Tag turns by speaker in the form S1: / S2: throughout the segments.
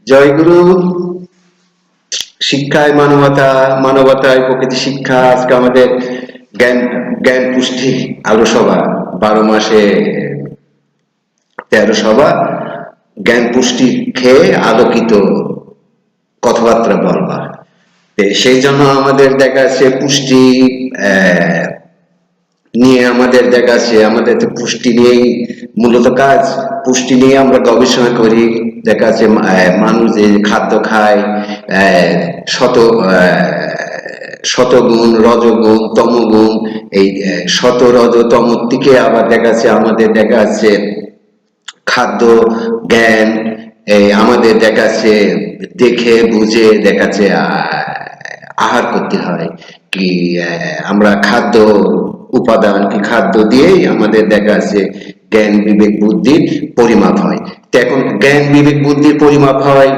S1: জয়গুরু। শিক্ষায় মানবতা, মানবতায় প্রকৃতি শিক্ষা। আজকে আমাদের জ্ঞান জ্ঞান পুষ্টি আলোসভা, 12 মাসে 13 সভা। জ্ঞান পুষ্টি খেয়ে আলোকিত কথাবার্তা বলবা। সেই জন্য আমাদের দেখা যাচ্ছে পুষ্টি নিয়ে আমাদের দেখা যাচ্ছে আমাদের তো পুষ্টি নিয়েই মূলত কাজ। পুষ্টি নিয়ে আমরা গবেষণা করি। দেখা যাচ্ছে মানুষ যে খাদ্য খায়, শত শতগুণ, রজগুণ, তমগুণ, এই শত রজ তমর দিকে আবার দেখা যাচ্ছে আমাদের দেখা যাচ্ছে খাদ্য জ্ঞান, আমাদের দেখা যাচ্ছে দেখে বুঝে দেখা যাচ্ছে আহার করতে হয়। কি আমরা খাদ্য উপাদান কি খাদ্য দিয়েই আমাদের দেখা যাচ্ছে জ্ঞান বিবেক বুদ্ধির পরিমাপ হয়। তো এখন জ্ঞান বিবেক বুদ্ধির পরিমাপ হয়,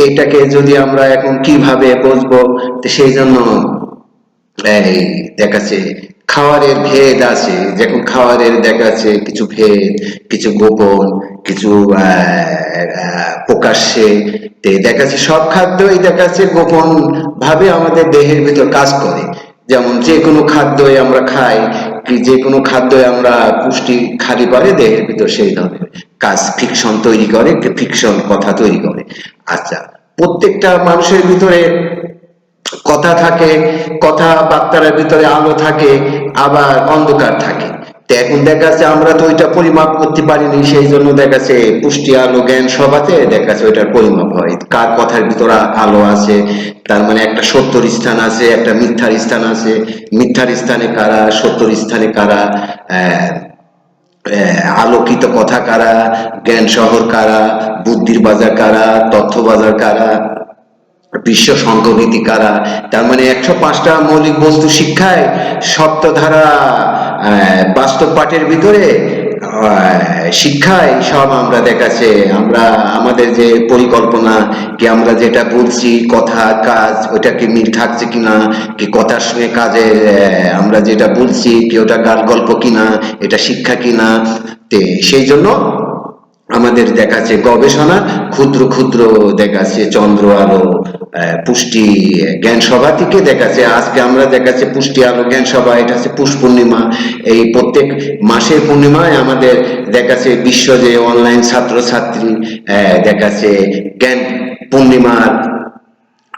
S1: এইটাকে যদি আমরা এখন কিভাবে বুঝবো, তো সেই জন্য এই দেখাচ্ছে খাওয়ারের ভেদ আছে। যখন খাওয়ারের দেখাচ্ছে কিছু ভেদ, কিছু গোপন, কিছু প্রকাশ্যে। দেখাচ্ছে সব খাদ্যই দেখাচ্ছে গোপন ভাবে আমাদের দেহের ভিতর কাজ করে। যেমন যে কোনো খাদ্যই আমরা খাই, কি যে কোনো খাদ্যই আমরা পুষ্টি খালি করে দেহের ভিতর সেই ধরনের কাজ, ফিকশন তৈরি করে, ফিকশন কথা তৈরি করে। আচ্ছা, প্রত্যেকটা মানুষের ভিতরে কথা থাকে, কথাবার্তার ভিতরে আলো থাকে, আবার অন্ধকার থাকে। তো এখন দেখা যাচ্ছে আমরা তো ওইটা পরিমাপ করতে পারিনি, সেই জন্য দেখা যাচ্ছে পুষ্টি আলো জ্ঞান সভাতে দেখা যাচ্ছে ওইটার পরিমাপ হয়। কার কথার ভিতরে আলো আছে, তার মানে একটা সত্যর স্থান আছে, একটা মিথ্যার স্থান আছে। মিথ্যার স্থানে কারা, সত্যর স্থানে কারা, আলোকিত কথা কারা, জ্ঞান শহর কারা, বুদ্ধির বাজার কারা, তথ্য বাজার কারা, বিশ্ব সংঘনীতি কারা। তার মানে 105টা মৌলিক বস্তু শিক্ষায় সপ্তধারা বাস্তব পাঠের ভিতরে শিক্ষায় সব আমরা দেখাচ্ছে। আমরা আমাদের যে পরিকল্পনা, কি আমরা যেটা বলছি কথা কাজ ওটা কি মিল থাকছে কিনা, কি কথার সঙ্গে কাজের আমরা যেটা বলছি কি ওটা গাল গল্প কিনা, এটা শিক্ষা কিনা। সেই জন্য আমাদের দেখাচ্ছে গবেষণা ক্ষুদ্র ক্ষুদ্র দেখাচ্ছে চন্দ্র আলো পুষ্টি জ্ঞান সভা থেকে দেখাচ্ছে। আজকে আমরা দেখাচ্ছে পুষ্টি আলো জ্ঞান সভা, এটা হচ্ছে পুষ পূর্ণিমা। এই প্রত্যেক মাসের পূর্ণিমায় আমাদের দেখাচ্ছে বিশ্ব যে অনলাইন ছাত্র ছাত্রী দেখাচ্ছে জ্ঞান পূর্ণিমার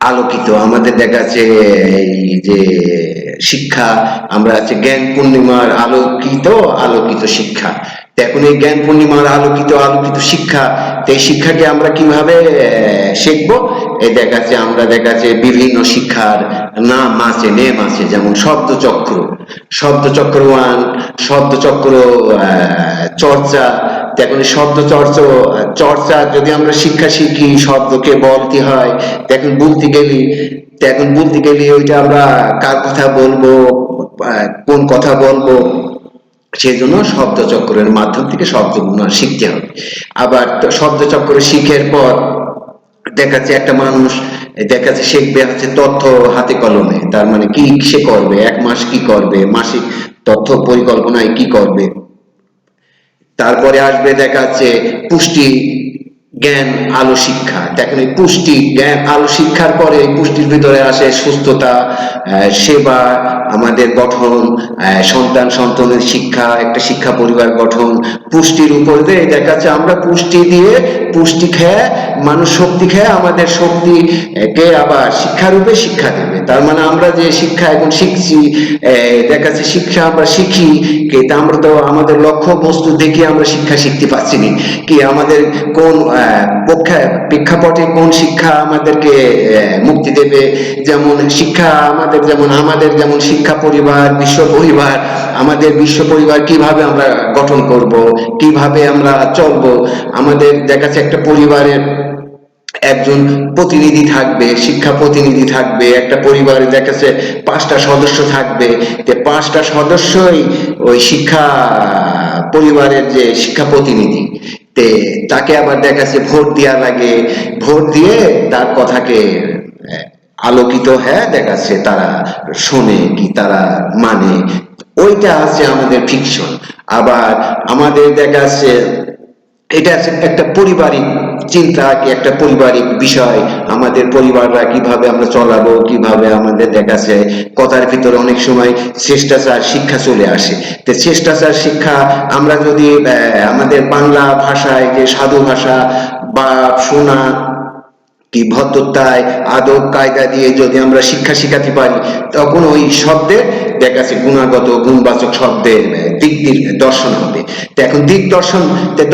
S1: আলোকিত আমাদের দেখাচ্ছে এই যে শিক্ষা, আমরা আছে জ্ঞান পূর্ণিমার আলোকিত আলোকিত শিক্ষা। এখন এই জ্ঞান পূর্ণিমার আলোকিত আলোকিত শিক্ষা, এই শিক্ষাকে আমরা কিভাবে শিখবো? এই দেখাচ্ছে আমরা দেখাচ্ছে বিভিন্ন শিক্ষার নাম আছে, নেম আছে। যেমন শব্দচক্র, শব্দচক্র 1, শব্দচক্র চর্চা। এখন শব্দ চর্চা যদি আমরা শিক্ষা শিখি, শব্দকে বলতে হয়। এখন বলতে গেলি ওইটা আমরা কার কথা বলবো, কোন কথা বলবো, সেই জন্য শব্দচক্রের মাধ্যম থেকে শব্দগুলো শিখতে হবে। আবার শব্দচক্র শিখের পর দেখাচ্ছে একটা মানুষ দেখাচ্ছে শিখবে হচ্ছে তথ্য হাতে কলমে। তার মানে কি সে করবে, 1 মাস কি করবে, মাসিক তথ্য পরিকল্পনায় কি করবে। তারপরে আসবে দেখাচ্ছে পুষ্টি জ্ঞান আলো শিক্ষা। দেখেন এই পুষ্টি জ্ঞান আলো শিক্ষার পরে পুষ্টির ভিতরে আসে সুস্থতা, সেবা, আমাদের গঠন, সন্তান সন্তানের শিক্ষা, একটা শিক্ষা পরিবার গঠন। পুষ্টির উপর দিয়ে দেখাচ্ছে আমরা পুষ্টি দিয়ে, পুষ্টি খেয়ে মানুষ শক্তি খেয়ে আমাদের শক্তিকে আবার শিক্ষারূপে শিক্ষা দেবে। তার মানে আমরা যে শিক্ষা এখন শিখছি, দেখাচ্ছে শিক্ষা আমরা শিখি কি আমরা তো আমাদের লক্ষ্য বস্তু দেখে আমরা শিক্ষা শিখতে পারছি না। কি আমাদের কোন প্রেক্ষাপটে কোন শিক্ষা আমাদেরকে মুক্তি দেবে। যেমন শিক্ষা আমাদের যেমন শিক্ষা পরিবার, বিশ্ব পরিবার, আমাদের বিশ্ব পরিবার কিভাবে আমরা গঠন করব, কিভাবে আমরা চলবো। আমাদের দেখাচ্ছে একটা পরিবারের একজন প্রতিনিধি থাকবে, শিক্ষা প্রতিনিধি থাকবে। একটা পরিবারে দেখাচ্ছে 5টা সদস্য থাকবে, 5টা সদস্যই ওই শিক্ষা পরিবারের যে শিক্ষা প্রতিনিধি। তাকে আবার দেখাচ্ছে ভোট দেওয়া লাগে, ভোট দিয়ে তার কথাকে আলোকিত দেখাচ্ছে তারা শোনে কি তারা মানে। ওইটা আছে আমাদের ফিকশন। আবার আমাদের দেখাচ্ছে এটা একটা পারিবারিক চিন্তা, কি একটা পারিবারিক বিষয়, আমাদের পরিবাররা কিভাবে আমরা চলাবো, কিভাবে আমাদের দেখাচ্ছে কথার ভিতরে অনেক সময় শিষ্টাচার শিক্ষা চলে আসে। তো শিষ্টাচার শিক্ষা আমরা যদি আমাদের বাংলা ভাষায় যে সাধু ভাষা বা শোনা কি ভদ্রতায় আদব কায়দা দিয়ে যদি আমরা শিক্ষা শিখাতে পারি, তখন ওই শব্দের দেখা যাচ্ছে গুণাগত গুণবাচক শব্দের দিক দর্শন হবে। তো এখন দিক দর্শন,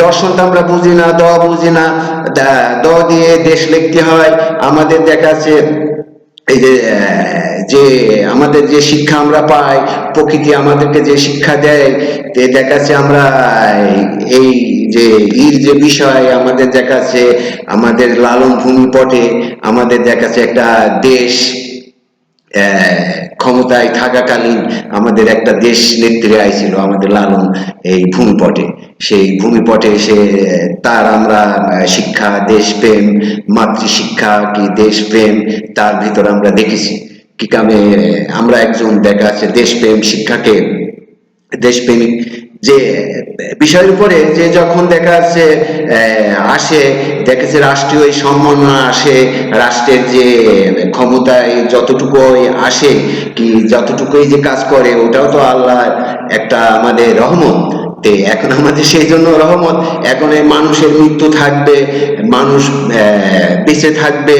S1: দর্শন তো আমরা বুঝি না, বুঝি না, দ দিয়ে দেশ লিখতে হয় আমাদের। দেখা যাচ্ছে এই যে যে আমাদের যে শিক্ষা আমরা পাই, প্রকৃতি আমাদেরকে যে শিক্ষা দেয়, দেখা যাচ্ছে আমরা এই যে যে বিষয় আমাদের দেখা যাচ্ছে আমাদের লালন ভূমি পটে আমাদের দেখা যাচ্ছে একটা দেশ ক্ষমতায় থাকাকালীন আমাদের একটা দেশ নেত্রী আইছিল আমাদের লালন এই ভূমিপটে। সেই ভূমিপটে সে তার আমরা শিক্ষা, দেশপ্রেম, মাতৃশিক্ষা কি দেশপ্রেম তার ভিতর আমরা দেখেছি। কি কামে আমরা একজন দেখা যাচ্ছে দেশপ্রেম শিক্ষাকে, দেশপ্রেমিক যে বিষয়ের উপরে যে যখন দেখা যাচ্ছে আসে, দেখেছে রাষ্ট্রীয় সম্মাননা আসে, রাষ্ট্রের যে ক্ষমতায় যতটুকু আসে কি যতটুকুই যে কাজ করে, ওটাও তো আল্লাহর একটা আমাদের রহমত। এখন আমাদের সেই জন্য রহমত, এখন এই মানুষের মৃত্যু থাকবে, মানুষ বেঁচে থাকবে,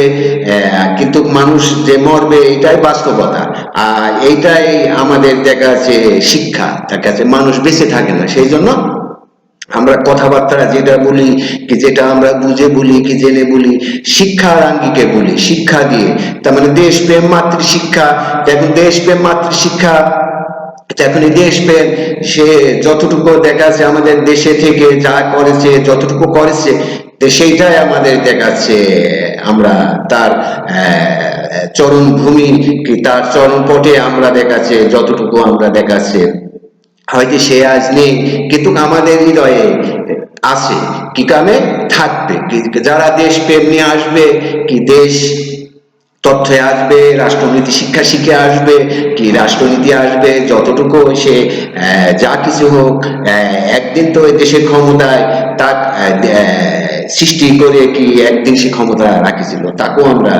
S1: কিন্তু মানুষ যে মরবে এটাই বাস্তবতা। আর এইটাই আমাদের দেখা যাচ্ছে শিক্ষা, দেখা যাচ্ছে মানুষ বেঁচে থাকে না। সেই জন্য আমরা কথাবার্তা যেটা বলি কি, যেটা আমরা বুঝে বলি কি জেনে বলি, শিক্ষার আঙ্গিকে বলি, শিক্ষা দিয়ে। তার মানে দেশপ্রেম মাতৃশিক্ষা। এখন দেশপ্রেম মাতৃশিক্ষা, এখন এই দেশপ্রেম সে যতটুকু দেখা যাচ্ছে আমাদের দেশে থেকে যা করেছে, যতটুকু করেছে, সেইটাই আমাদের দেখাচ্ছে আমরা তার চরণ ভূমি কি তার চরণ পটে আমরা দেখাচ্ছে যতটুকু আমরা দেখাচ্ছে। হয়তো সে আজ নেই, কিন্তু আমাদের হৃদয়ে আছে, কি কামে থাকবে। যারা দেশপ্রেম নিয়ে আসবে, কি দেশ তথ্যে আসবে, রাষ্ট্রনীতি শিক্ষা শিখে আসবে, কি রাষ্ট্রনীতি আসবে যতটুকু সে যা কিছু হোক, একদিন তো দেশের ক্ষমতায় তার সৃষ্টি করে কি একদিন সে ক্ষমতা রাখেছিল, তাকেও আমরা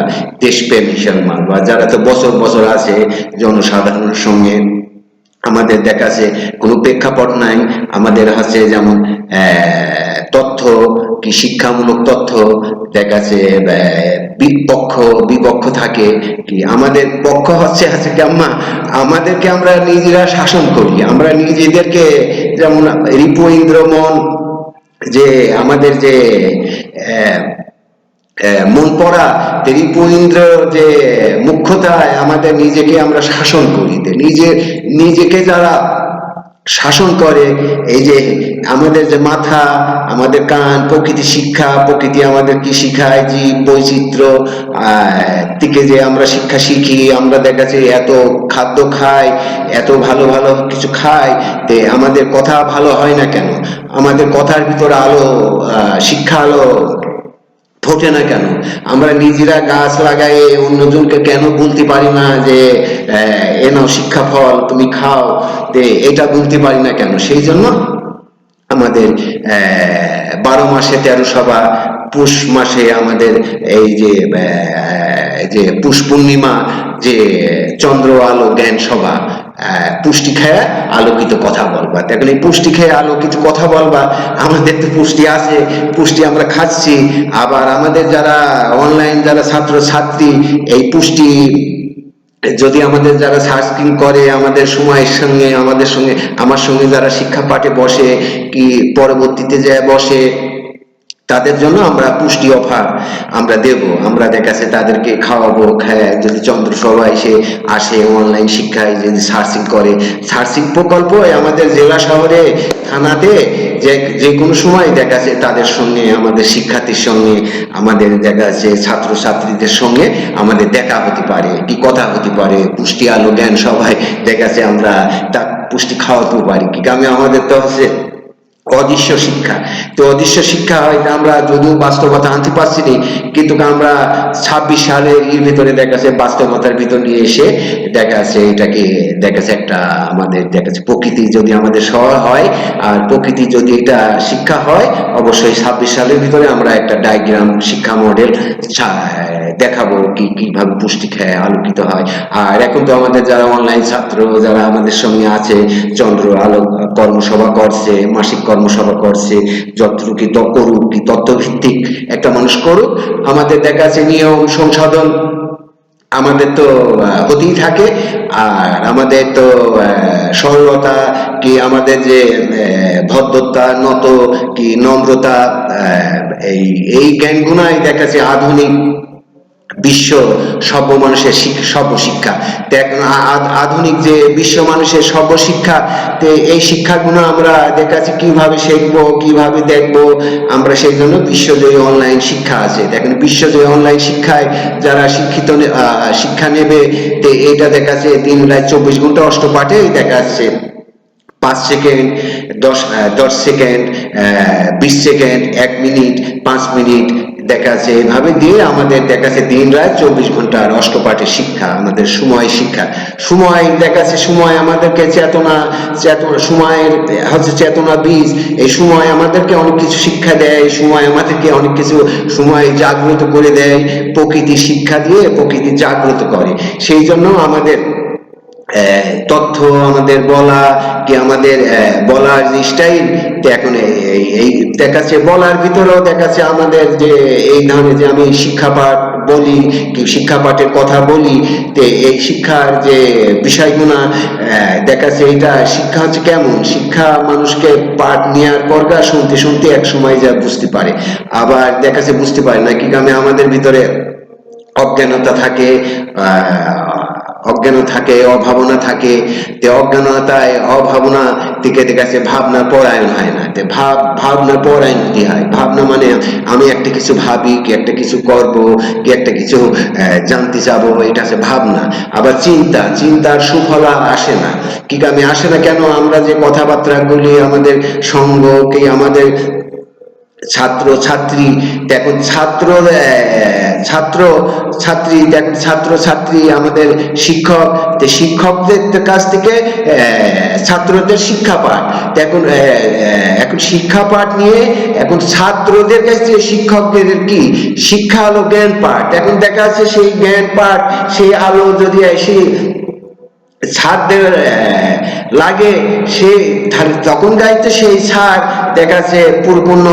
S1: দেশপ্রেম হিসাবে মানব। আর যারা তো বছর বছর আছে জনসাধারণের সঙ্গে, আমাদের দেখাচ্ছে কোনো প্রেক্ষাপট নাই, আমাদের আছে যেমন তথ্য কি শিক্ষামূলক তথ্য দেখাচ্ছে বিপক্ষ বিপক্ষ থাকে, কি আমাদের পক্ষ হচ্ছে আছে কেমন আমাদেরকে আমরা নিজেরা শাসন করি, আমরা নিজেদেরকে যেমন রিপু ইন্দ্রমন যে আমাদের যে মন পড়া রিপু ইন্দ্র যে মুখ্যতায় আমাদের নিজেকে আমরা শাসন করি। নিজেকে যারা শাসন করে, এই যে আমাদের যে মাথা, আমাদের কান, প্রকৃতি শিক্ষা, প্রকৃতি আমাদের কি শিখায়, জীব বৈচিত্র্য থেকে যে আমরা শিক্ষা শিখি, আমরা দেখাচ্ছি এত খাদ্য খাই, এত ভালো ভালো কিছু খাই, তে আমাদের কথা ভালো হয় না কেন? আমাদের কথার ভিতরে আলো শিক্ষা আলো ফোটে না কেন? আমরা নিজেরা গাছ লাগাই অন্যজনকে কেন বলতে পারি না যে এ নাও শিক্ষা ফল তুমি খাও, এটা বলতে পারি না কেন? সেই জন্য আমাদের 12 মাসে 13 সভা, পুষ মাসে আমাদের এই যে যে পুষ পূর্ণিমা যে চন্দ্র আলো জ্ঞান সভা, পুষ্টি খেয়ে আলোকিত কথা বলবা। এখন এই পুষ্টি খেয়ে আলোকিত কথা বলবা, আমাদের তো পুষ্টি আছে, পুষ্টি আমরা খাচ্ছি। আবার আমাদের যারা অনলাইন যারা ছাত্র ছাত্রী, এই পুষ্টি যদি আমাদের যারা সার্চিং করে আমাদের সময়ের সঙ্গে, আমাদের সঙ্গে আমার সঙ্গে যারা শিক্ষা পাঠে বসে কি পরবর্তীতে যায় বসে, তাদের জন্য আমরা পুষ্টি অফার আমরা দেব। আমরা দেখাচ্ছে তাদেরকে খাওয়াবো, যদি চন্দ্র সভা এসে আসে অনলাইন শিক্ষায় যদি সার্চিং করে, সার্চিং প্রকল্প আমাদের জেলা শহরে থানাতে যে কোনো সময় দেখাচ্ছে তাদের সঙ্গে, আমাদের শিক্ষার্থীর সঙ্গে, আমাদের দেখাচ্ছে ছাত্রছাত্রীদের সঙ্গে আমাদের দেখা হতে পারে, কি কথা হতে পারে, পুষ্টি আলো জ্ঞান সভায় দেখাচ্ছে আমরা তা পুষ্টি খাওয়াতেও পারি। কি আমি আমাদের তো হচ্ছে অদৃশ্য শিক্ষা। তো অদৃশ্য শিক্ষা হয়তো আমরা যদিও বাস্তবতা আনতে পারছি না, কিন্তু আমরা 26 সালের এর ভিতরে দেখা যাচ্ছে বাস্তবতার ভিতর নিয়ে এসে দেখা যাচ্ছে এটাকে দেখা যাচ্ছে একটা আমাদের দেখা যাচ্ছে প্রকৃতি যদি আমাদের হয়, আর প্রকৃতি যদি এটা শিক্ষা হয়, অবশ্যই 26 সালের ভিতরে আমরা একটা ডায়াগ্রাম শিক্ষা মডেল দেখাবো কিভাবে পুষ্টি খেয়ে আলোকিত হয়। আর এখন তো আমাদের যারা অনলাইন ছাত্র যারা আমাদের সঙ্গে আছে, চন্দ্র আলো কর্মসভা করছে, মাসিক কর্মসভা করছে, যতটুকু করুক, কি তত্ত্বভিত্তিক একটা মানুষ করুক, আমাদের দেখা যাচ্ছে নিয়ম সংশোধন আমাদের তো হতেই থাকে। আর আমাদের তো সরলতা কি আমাদের যে ভদ্রতা নত কি নম্রতা, এই এই জ্ঞানগুলাই দেখা যাচ্ছে আধুনিক বিশ্ব সর্বমানুষের সর্বশিক্ষা। আধুনিক যে বিশ্ব মানুষের সর্বশিক্ষা, এই শিক্ষাগুলো আমরা দেখাচ্ছি কিভাবে শিখবো কিভাবে দেখবো আমরা, সেই জন্য বিশ্বজয়ী অনলাইন শিক্ষা আছে। দেখেন বিশ্বজয়ী অনলাইন শিক্ষায় যারা শিক্ষিত শিক্ষা নেবে, এটা দেখাচ্ছে দিন রাত 24 ঘন্টা অষ্টপাঠে দেখা যাচ্ছে 5 second, 10 second, 20 second, 1 minute, 5 minute দেখা যাচ্ছে এভাবে দিয়ে আমাদের দেখা যাচ্ছে দিন রাত 24 ঘন্টার অষ্টপাঠের শিক্ষা, আমাদের সময় শিক্ষা। সময় দেখা যাচ্ছে সময় আমাদেরকে চেতনা সময়ের হচ্ছে চেতনা বীজ। এই সময় আমাদেরকে অনেক কিছু শিক্ষা দেয়, সময় আমাদেরকে অনেক কিছু সময় জাগ্রত করে দেয়, প্রকৃতি শিক্ষা দিয়ে প্রকৃতি জাগ্রত করে। সেই জন্য আমাদের তথ্য আমাদের বলা কি আমাদের বলার যে স্টাইল, এখন এই দেখাচ্ছে বলার ভিতরেও দেখাচ্ছে আমাদের যে এই ধরনের যে আমি শিক্ষা পাঠ বলি কি শিক্ষা পাঠের কথা বলি, তে এই শিক্ষার যে বিষয়গুলো দেখাচ্ছে এটা শিক্ষা হচ্ছে কেমন শিক্ষা, মানুষকে পাঠ নেওয়ার পর শুনতে শুনতে এক সময় যা বুঝতে পারে, আবার দেখাচ্ছে বুঝতে পারে না কি কারণে আমাদের ভিতরে অজ্ঞানতা থাকে, অজ্ঞান থাকে, অভাবনা থাকে। তে অজ্ঞানতায় অভাবনা থেকে দেখাচ্ছে ভাবনা পরায়ণ হয় না। তে ভাবনা পরায়ণ কি হয়, ভাবনা মানে আমি একটা কিছু ভাবি কি একটা কিছু করব কি একটা কিছু জানতে চাবো, এটা আছে ভাবনা। আবার চিন্তার সুফলা আসে না, কি কারণে আসে না কেন, আমরা যে কথাবার্তা গুলি আমাদের সঙ্গ কি আমাদের ছাত্র ছাত্রী, দেখুন ছাত্র ছাত্রী আমাদের শিক্ষক, শিক্ষকদের কাছ থেকে ছাত্রদের শিক্ষা পাঠ, দেখুন এখন শিক্ষা পাঠ নিয়ে এখন ছাত্রদের কাছে শিক্ষকদের কি শিক্ষা আলো জ্ঞান পাঠ, এখন দেখা যাচ্ছে সেই জ্ঞান পাঠ সেই আলো যদি এসে ছাড়দের লাগে সে তখন গাইতে সেই ছাড় দেখাচ্ছে পরিপূর্ণ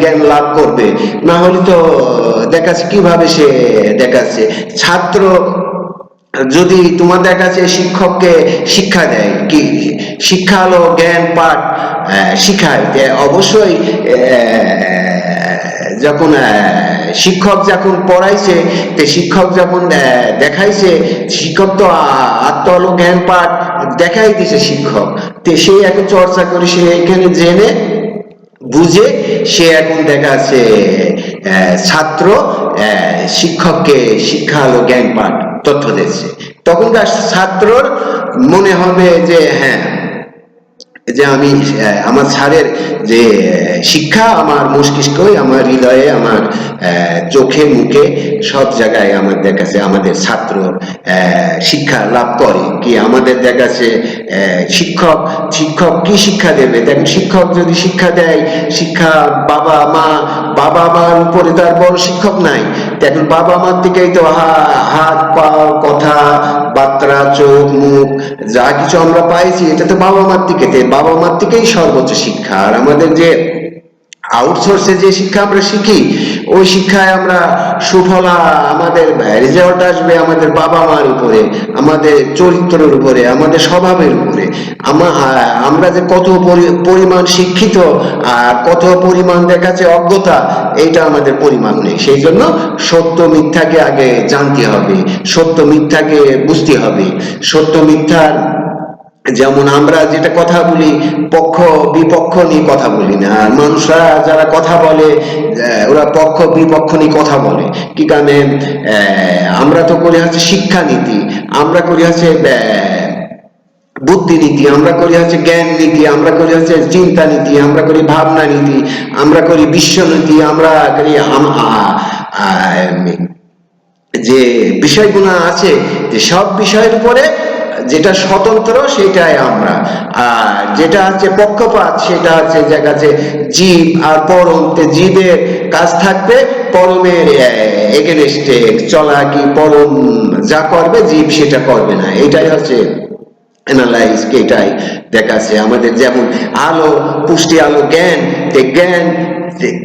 S1: জ্ঞান লাভ করবে, না হলে তো দেখাচ্ছে কিভাবে সে দেখাচ্ছে ছাত্র যদি তোমাদের কাছে শিক্ষককে শিক্ষা দেয় কি শিক্ষা হলো জ্ঞান পাঠ শিখায়, অবশ্যই যখন শিক্ষক যখন পড়াইছে শিক্ষক যখন দেখাইছে, শিক্ষক তো আত্মলো জ্ঞান পাঠ দেখাই দিছে শিক্ষক, তো সে এখন চর্চা করে সে এখানে জেনে বুঝে সে এখন দেখাচ্ছে ছাত্র শিক্ষককে শিক্ষা আলো জ্ঞান পাঠ তথ্য দিচ্ছে, তখনকার ছাত্রর মনে হবে যে হ্যাঁ যে আমি আমার স্যারের যে শিক্ষা আমার মস্তিষ্কে আমার হৃদয়ে আমার চোখে মুখে সব জায়গায় আমার দেখাচ্ছে আমাদের ছাত্র শিক্ষা লাভ করে কি আমাদের দেখাচ্ছে শিক্ষক কি শিক্ষা দেবে, দেখেন শিক্ষক যদি শিক্ষা দেয় শিক্ষা বাবা মার উপরে তার বড় শিক্ষক নাই, দেখুন বাবা মার থেকেই তো হাত পা কথা বার্তা চোখ মুখ যা কিছু আমরা পাইছি এটা তো বাবা মার থেকেই সর্বোচ্চ শিক্ষা। আর আমাদের যে আউটসোর্সে যে শিক্ষা আমরা শিখি ওই শিক্ষায় আমরা সুফলা আমাদের রেজাল্ট আসবে আমাদের বাবা মার উপরে, আমাদের চরিত্রের উপরে, আমাদের স্বভাবের উপরে, আমরা যে কত পরিমাণ শিক্ষিত আর কত পরিমাণ দেখাচ্ছে অজ্ঞতা এইটা আমাদের পরিমাণ নেই। সেই জন্য সত্য মিথ্যাকে আগে জানতে হবে, সত্য মিথ্যাকে বুঝতে হবে। সত্য মিথ্যার যেমন আমরা যেটা কথা বলি পক্ষ বিপক্ষ নিয়ে কথা বলি না, আর মানুষরা যারা কথা বলে ওরা পক্ষ বিপক্ষ নিয়ে কথা বলে কি কারণে আমরা তো করি হচ্ছে শিক্ষানীতি, আমরা করি হচ্ছে বুদ্ধি নীতি, আমরা করি হচ্ছে জ্ঞান নীতি, আমরা করি হচ্ছে চিন্তা নীতি, আমরা করি ভাবনা নীতি, আমরা করি বিশ্ব নীতি, আমরা করি যে বিষয়গুলো আছে, যে সব বিষয়ের উপরে যেটা স্বতন্ত্র সেটাই আমরা, আর যেটা হচ্ছে পক্ষপাত সেটা হচ্ছে যে জীব আর পরম। জীবের কাজ থাকবে পরমের এগেনস্টে চলা, কি পরম যা করবে জীব সেটা করবে না। এটাই হচ্ছে অ্যানালাইজ, এটাই দেখাচ্ছে আমাদের। যেমন আলো, পুষ্টি আলো, জ্ঞান, জ্ঞান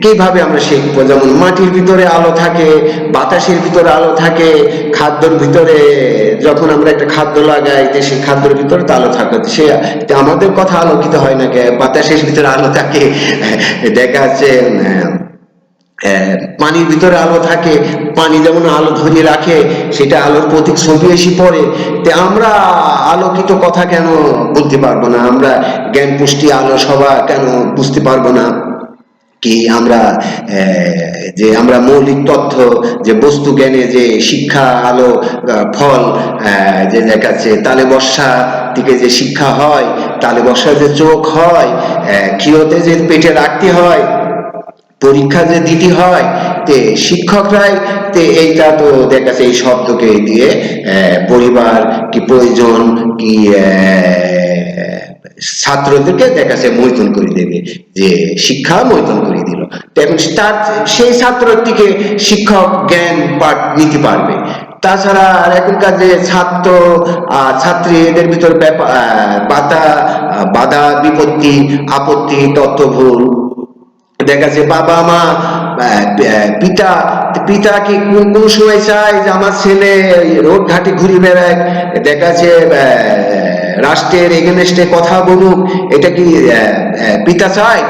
S1: কিভাবে আমরা শিখবো? যেমন মাটির ভিতরে আলো থাকে, বাতাসের ভিতরে আলো থাকে, খাদ্যের ভিতরে যখন আমরা একটা খাদ্য লাগাই সেই খাদ্যের ভিতরে তো আলো থাকে, সে আমাদের কথা আলোকিত হয় না কে? বাতাসের ভিতরে আলো থাকে, দেখা যাচ্ছে পানির ভিতরে আলো থাকে, পানি যেমন আলো ধরিয়ে রাখে, সেটা আলোর প্রতীক ছবি এসে পড়ে। আমরা আলোকিত কথা কেন বলতে পারবো না? আমরা জ্ঞান, পুষ্টি, আলো সভা কেন বুঝতে পারবো না? কি আমরা যে আমরা মৌলিক তথ্য, যে বস্তু জ্ঞানে যে শিক্ষা, আলো, ফল, যে দেখাচ্ছে তালে বর্ষা থেকে যে শিক্ষা হয়, তালে বর্ষা যে চোখ হয়, ক্ষীরতে যে পেটে রাখতে হয়, পরীক্ষা যে দিতে হয়, তে শিক্ষকরাই এইটা তো দেখাচ্ছে এই শব্দকে দিয়ে পরিবার কি প্রয়োজন, কি ছাত্রদেরকে দেখাচ্ছে মৈথুন করে দেবে, যে শিক্ষা মৈথুন করে দিল। এখন তার সেই ছাত্র থেকে শিক্ষক জ্ঞান পাঠ নিতে পারবে। তাছাড়া আর এখনকার যে ছাত্র ছাত্রী, এদের ভিতর বাধা বিপত্তি, আপত্তি, তথ্য ভুল, দেখা যাচ্ছে বাবা মা, পিতা পিতা কি কোন সময় চায় যে আমার ছেলে রোড ঘাটে ঘুরে বেড়ায়, দেখা যাচ্ছে রাষ্ট্রের এগেনস্টে কথা বলুক, এটা কি পিতা চায়?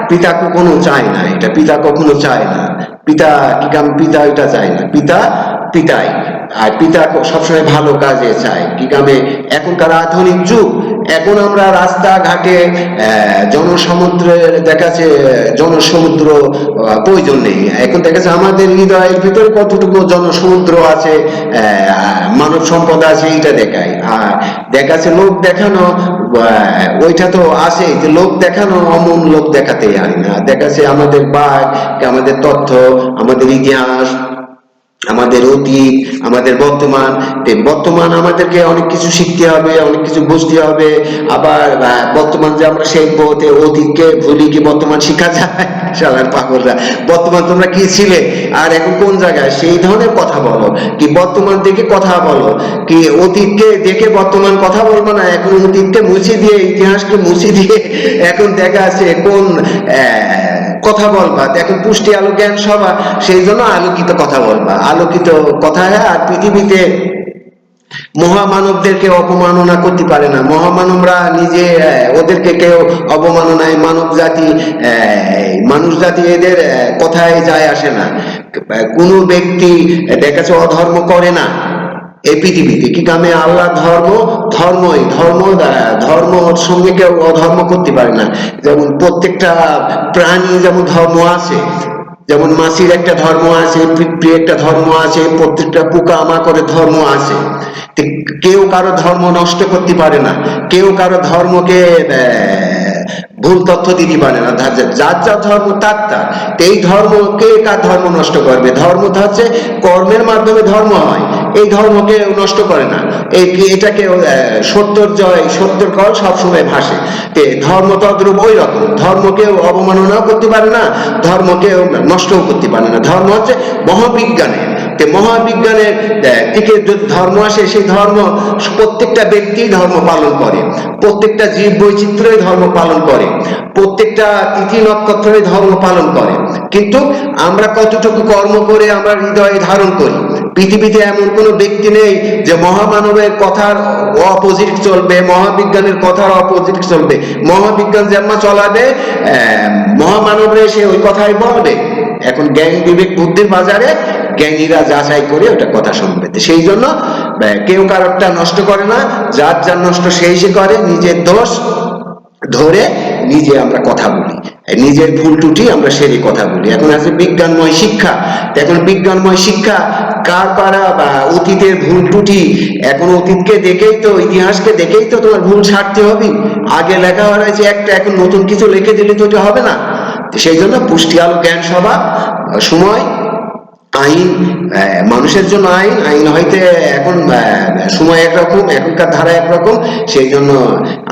S1: পিতা কখনো চায় না, এটা পিতা কখনো চায় না। পিতা কি কাম? পিতা এটা চায় না। পিতা পিতাই, আর পিতা সবসময় ভালো কাজে চায় কি কামে? এখনকার আধুনিক যুগ, এখন আমরা রাস্তাঘাটে জনসমুদ্রের দেখাচ্ছে জনসমুদ্র প্রয়োজন নেই। এখন দেখাচ্ছে আমাদের হৃদয়ের ভিতরে কতটুকু জনসমুদ্র আছে, মানব সম্পদ আছে, এইটা দেখায়। আর দেখাচ্ছে লোক দেখানো, ওইটা তো আছে, লোক দেখানো অমন লোক দেখাতে হয় না। দেখাচ্ছে আমাদের বাঘ, আমাদের তথ্য, আমাদের ইতিহাস, আমাদের অতীত, আমাদের বর্তমান। বর্তমান আমাদেরকে অনেক কিছু শিখতে হবে, অনেক কিছু বুঝতে হবে। আবার বর্তমান যে আমরা শিখবো, অতীতকে ভুলি কি বর্তমান শিখা যায়? শালার পাগলরা, বর্তমান তোমরা কি ছিলে আর এখন কোন জায়গায়, সেই ধরনের কথা বলো। কি বর্তমান দেখে কথা বলো, কি অতীতকে দেখে বর্তমান কথা বলবো না। এখন অতীতকে মুছে দিয়ে, ইতিহাসকে মুছে দিয়ে এখন দেখা আছে কোন কথা বলবা। দেখো পুষ্টি আলো জ্ঞান সভা, সেই জন্য আলোকিত কথা বলবা, আলোকিত কথা। আর পৃথিবীতে মহামানবদেরকে অপমাননা করতে পারে না। মহামানবরা নিজে, ওদেরকে কেউ অবমাননায়, মানুষ জাতি এদের কথায় যায় আসে না। কোন ব্যক্তি দেখাচ্ছে অধর্ম করে না এই পৃথিবীতে। কি কামে? আল্লাহ ধর্মর সঙ্গে কেউ অধর্ম করতে পারে না। যেমন প্রত্যেকটা প্রাণী যেমন ধর্ম আছে, যেমন মাছির একটা ধর্ম আছে, পিঁপড়ে একটা ধর্ম আছে, প্রত্যেকটা পোকা মাকড়ের ধর্ম আছে। কেউ কারো ধর্ম নষ্ট করতে পারে না, কেউ কারো ধর্মকে ভুল তথ্য দিতে পারে না। যার যার ধর্ম তার তার। এই ধর্ম, কে কার ধর্ম নষ্ট করবে? ধর্ম তো হচ্ছে কর্মের মাধ্যমে ধর্ম হয়, এই ধর্মকে নষ্ট করে না। এটাকে সত্যর জয়, সত্যর কল সবসময় ভাসে। ধর্ম তদ্রূপ ওই রকম, ধর্মকেও অবমাননাও করতে পারে না, ধর্মকেও নষ্টও করতে পারে না। ধর্ম হচ্ছে মহাবিজ্ঞানের, মহাবিজ্ঞানের থেকে যদি ধর্ম আসে, সেই ধর্ম প্রত্যেকটা ব্যক্তি ধর্ম পালন করে, প্রত্যেকটা জীব বৈচিত্র্যই ধর্ম পালন করে, প্রত্যেকটা তিথি নক্ষত্রই ধর্ম পালন করে। কিন্তু আমরা কতটুকু কর্ম করে আমরা হৃদয়ে ধারণ করি? পৃথিবীতে এমন কোনো ব্যক্তি নেই যে মহামানবের কথার অপোজিট চলবে, মহাবিজ্ঞানের কথার অপোজিট চলবে। মহাবিজ্ঞান যেমন চলাবে, মহামানবরে সে ওই কথাই বলবে। এখন জ্ঞান বিবেক বুদ্ধির বাজারে জ্ঞানীরা যাচাই করে ওটা কথা শুনবে। সেই জন্য কেউ কারোরটা নষ্ট করে না, যার যার নষ্ট সেই সে করে। নিজের দোষ ধরে নিজে আমরা কথা বলি, নিজের ভুল টুটি আমরা সেরে কথা বলি। এখন আছে বিজ্ঞানময় শিক্ষা। এখন বিজ্ঞানময় শিক্ষা কার পারা বা অতীতের ভুল ত্রুটি, এখন অতীতকে দেখেই তো, ইতিহাসকে দেখেই তো তোমার ভুল ছাড়তে হবে। আগে লেখা হয়েছে একটা, এখন নতুন কিছু লিখে দিলে তো এটা হবে না। সেই জন্য পুষ্টি আলো জ্ঞান সভা সময় আইন, মানুষের জন্য আইন, আইন হইতে এখন সময় একরকম, এখনকার ধারা একরকম। সেই জন্য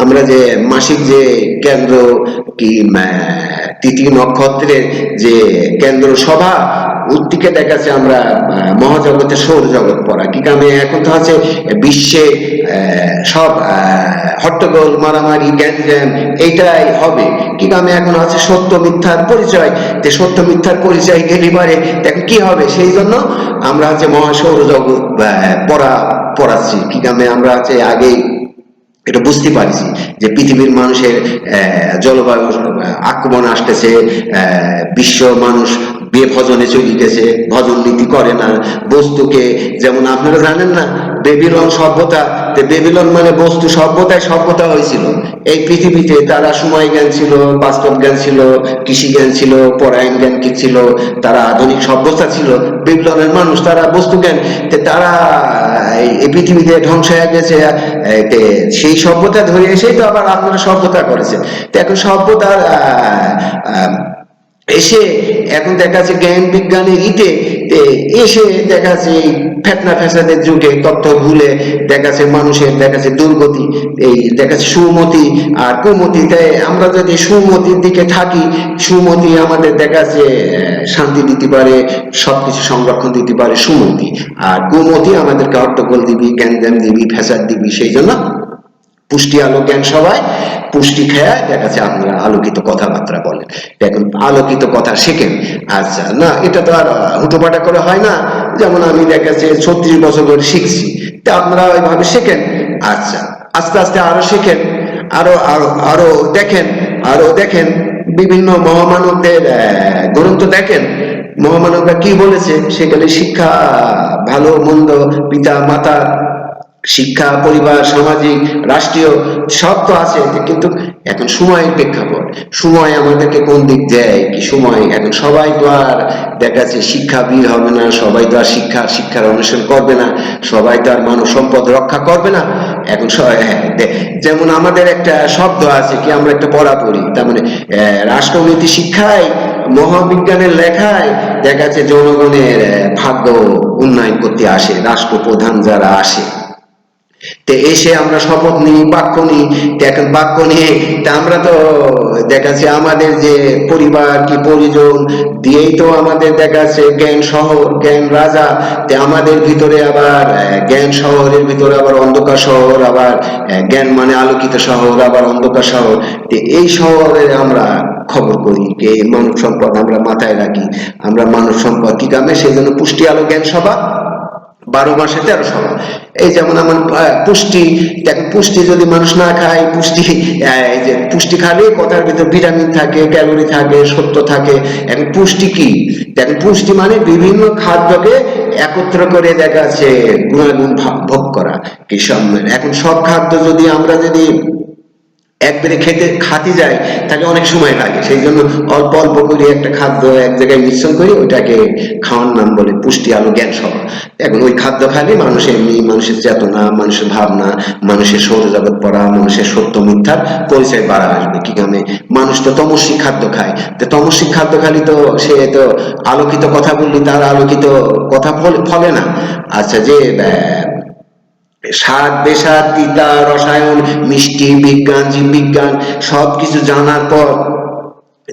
S1: আমরা যে মাসিক যে কেন্দ্র কি তিথি নক্ষত্রের যে কেন্দ্র সভা উত্তিকে দেখাচ্ছে আমরা মহাজগতের সৌরজগৎ পড়া কি কামে, এখন তো হচ্ছে বিশ্বে সব হট্টগোল মারামারি গ্যাঞ্জাম এইটাই হবে কি কামে, এখন হচ্ছে সত্য মিথ্যার পরিচয়। যে সত্য মিথ্যার পরিচয় গেলে পারে দেখো কি হবে। সেই জন্য আমরা হচ্ছে মহাসৌরজগৎ পড়াচ্ছি কি কামে, আমরা হচ্ছে আগেই এটা বুঝতে পারছি যে পৃথিবীর মানুষের জলবায়ু আক্রমণ আসতেছে, বিশ্ব মানুষ বেভজনে চলে গেছে, ভজন নীতি করে না বস্তুকে। যেমন আপনারা জানেন না বেবিলন সভ্যতা, বেবিলন মানে বস্তু সভ্যতায় সভ্যতা হয়েছিল এই পৃথিবীতে। তারা সময় জ্ঞান ছিল, বাস্তব জ্ঞান ছিল, কৃষি জ্ঞান ছিল, পরায়ণ জ্ঞান কি ছিল, তারা আধুনিক সভ্যতা ছিল। বেবিলনের মানুষ তারা বস্তু জ্ঞান, তারা এই পৃথিবীতে ধ্বংস হয়ে গেছে। সেই সভ্যতা ধরে এসেই তো আবার আপনারা সভ্যতা করেছেন। তো এখন সভ্যতার এসে এখন দেখা যাচ্ছে জ্ঞান বিজ্ঞানের ইতে এসে দেখা যাচ্ছে এই ফেতনা ফ্যাসাদের যুগে তথ্য ভুলে দেখা যাচ্ছে মানুষের দেখা যাচ্ছে দুর্গতি, এই দেখা যাচ্ছে সুমতি আর কুমতি। তাই আমরা যদি সুমতির দিকে থাকি, সুমতি আমাদের দেখা যাচ্ছে শান্তি দিতে পারে, সবকিছু সংরক্ষণ দিতে পারে সুমতি, আর কুমতি আমাদেরকে হট্টগোল দিবি, জ্ঞান দিবি, ফ্যাসাদ দিবি। সেই জন্য পুষ্টি আলো জ্ঞান সবাই পুষ্টি খেয়া দেখাচ্ছে আপনারা আলোকিত কথাবার্তা বলেন, দেখুন আলোকিত কথা শেখেন। আচ্ছা না, এটা তো আর হুটোপাটা করে হয় না। যেমন আমি দেখাচ্ছে 36 বছর ধরে শিখছি, তা আপনারা ওইভাবে শেখেন। আচ্ছা আস্তে আস্তে আরো শেখেন, আরো আরো আরো দেখেন, আরো দেখেন বিভিন্ন মহামানবদের গ্রন্থ দেখেন, মহামানবরা কি বলেছে। সেখানে শিক্ষা, ভালো মন্দ, পিতা মাতা শিক্ষা, পরিবার, সামাজিক, রাষ্ট্রীয় সব তো আছে, কিন্তু এখন সময়ের প্রেক্ষাপট, সময় আমাদেরকে কোন দিক দেয় কি সময়। এখন সবাই তো আর দেখাচ্ছে শিক্ষাবিদ হবে না, সবাই তো আর শিক্ষার অনুসরণ করবে না, সবাই তো আর মানব সম্পদ রক্ষা করবে না। এখন যেমন আমাদের একটা শব্দ আছে কি, আমরা একটা পড়া পড়ি, তার মানে রাষ্ট্রনীতি শিক্ষায়, মহাবিজ্ঞানের লেখায় দেখা যাচ্ছে জনগণের ভাগ্য উন্নয়ন করতে আসে রাষ্ট্রপ্রধান যারা আসে। এসে আমরা শপথ নিই, বাক্য নিই। এখন বাক্য নিয়ে আমরা তো দেখাচ্ছে আমাদের যে পরিবার কি পরিজন দিয়েই তো আমাদের দেখাচ্ছে জ্ঞান শহর, জ্ঞান রাজা। আমাদের ভিতরে আবার জ্ঞান শহরের ভিতরে আবার অন্ধকার শহর, আবার জ্ঞান মানে আলোকিত শহর, আবার অন্ধকার শহর। এই শহরে আমরা খবর করি যে মানব সম্পদ আমরা মাথায় রাখি, আমরা মানব সম্পদ কি কামে। সেই জন্য পুষ্টি আলো জ্ঞান সভা 12 মাসে 13 সভা। এই যেমন আমার পুষ্টি, দেখেন পুষ্টি যদি মানুষ না খায়, পুষ্টি এই যে পুষ্টি খালে কথার ভিতর ভিটামিন থাকে, ক্যালোরি থাকে, সত্য থাকে। এখন পুষ্টি কি, দেখেন পুষ্টি মানে বিভিন্ন খাদ্যকে একত্র করে দেখা যাচ্ছে গুণাগুণ ভোগ করা কি সব। এখন সব খাদ্য যদি আমরা যদি একবারে খাতে যায় তাহলে অনেক সময় লাগে। সেই জন্য অল্প অল্প করে একটা খাদ্য এক জায়গায় মিশ্রণ করে ওইটাকে খাওয়ার নাম বলে পুষ্টি আলো জ্ঞান সভা। এখন ওই খাদ্য খালে মানুষের এমনি, মানুষের চেতনা, মানুষের ভাবনা, মানুষের সৌরজগৎ পড়া, মানুষের সত্য মিথ্যার পরিচয় বাড়া আসবে কি কামে। মানুষ তো তমস্বিক খাদ্য খায়, তো তমস্বিক খাদ্য খালি তো সে তো আলোকিত কথা বললি তার আলোকিত কথা ফলে না। আচ্ছা যে স্বাদ, বেস্বাদ, তিতা, রসায়ন, মিষ্টি, বিজ্ঞান, জীববিজ্ঞান সবকিছু জানার পর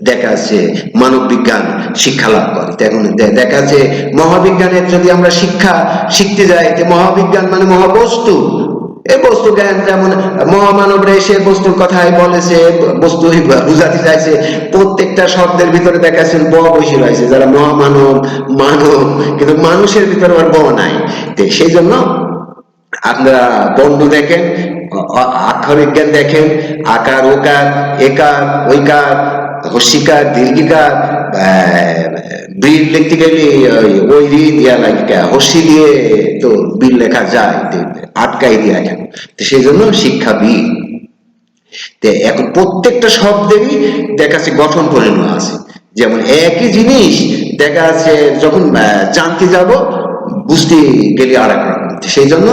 S1: দেখা যাচ্ছে মানব বিজ্ঞান শিক্ষা লাভ করে। এখন দেখা যাচ্ছে মহাবিজ্ঞানের যদি আমরা শিক্ষা শিখতে যাই, যে মহাবিজ্ঞান মানে মহাবস্তু, এই বস্তু জ্ঞান। যেমন মহামানবরা এসে বস্তুর কথাই বলেছে, বস্তু বুঝাতে চাইছে, প্রত্যেকটা শব্দের ভিতরে দেখাচ্ছেন ব বসে রয়েছে, যারা মহামানব মানব, কিন্তু মানুষের ভিতরে আর ব নাই। সেই জন্য আপনারা বর্ণ দেখেন, আক্ষরিক জ্ঞান দেখেন, আকার ওকার, একার ঐকার, হস্যিকার, দীর্ঘিকার, বীর লিখতে গেলে ওই রি দিয়া লাগে, হস্যি দিয়ে তো বীর লেখা যায়, আটকাই দিয়া কেন। সেই জন্য শিক্ষাবিদ। এখন প্রত্যেকটা শব্দেরই দেখা যাচ্ছে গঠন পরিণত আছে। যেমন একই জিনিস দেখা যাচ্ছে যখন জানতে যাব বুঝতে গেলে আর এক রকম। সেই জন্য